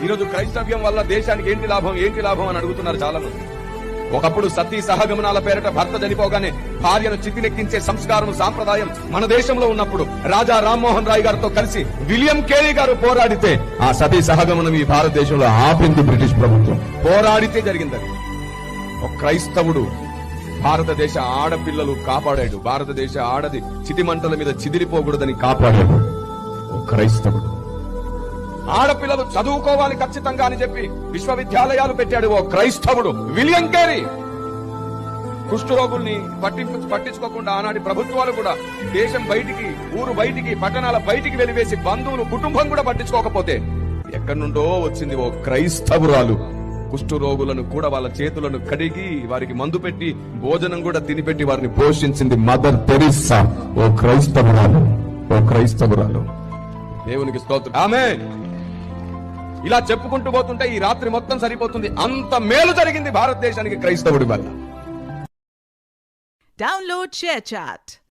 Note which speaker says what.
Speaker 1: ఈరోజు క్రైస్తవ్యం వల్ల దేశానికి ఏంటి లాభం అని అడుగుతున్నారు చాలా మంది. ఒకప్పుడు సతీ సహగమనాల పేరిట భర్త చనిపోగానే భార్యను చితినెక్కించే సంస్కారం సాంప్రదాయం మన దేశంలో ఉన్నప్పుడు రాజా రామ్మోహన్ రాయ్ గారితో కలిసి విలియం కేరీ గారు పోరాడితే ఆ సతీ సహగమనం ఈ భారతదేశంలో ఆపింది బ్రిటిష్ ప్రభుత్వం. పోరాడితే జరిగిందని. ఒక క్రైస్తవుడు భారతదేశ ఆడపిల్లలు కాపాడాడు. భారతదేశ ఆడది చితిమంటల మీద చిదిరిపోకూడదని కాపాడాడు ఒక క్రైస్తవుడు. ఆడపిల్లలు చదువుకోవాలి ఖచ్చితంగా అని చెప్పి విశ్వవిద్యాలయాలు పెట్టాడు ఓ క్రైస్తవుడు విలియం కేరీ. కుష్ఠరోగుల్ని పట్టించుకోకుండా ఆనాటి ప్రభుత్వాలు కూడా దేశం బయటికి, ఊరు బయటికి, పట్టణాల బయటికి వెలివేసి బంధువులు, కుటుంబం కూడా పట్టించుకోకపోతే ఎక్కడి నుండో వచ్చింది ఓ క్రైస్తవురాలు. కుష్ఠరోగులను కూడా వాళ్ళ చేతులను కడిగి వారికి మందు పెట్టి భోజనం కూడా తినిపెట్టి వారిని పోషించింది మదర్ తెరిస్సా. ఓ క్రైస్తవురాలు. దేవునికి స్తోత్రం. ఆమేన్. ఇలా చెప్పుకుంటూ పోతుంటే ఈ రాత్రి మొత్తం సరిపోతుంది. అంత మేలు జరిగింది భారతదేశానికి క్రైస్తవుడి వల్ల.
Speaker 2: Download ShareChat.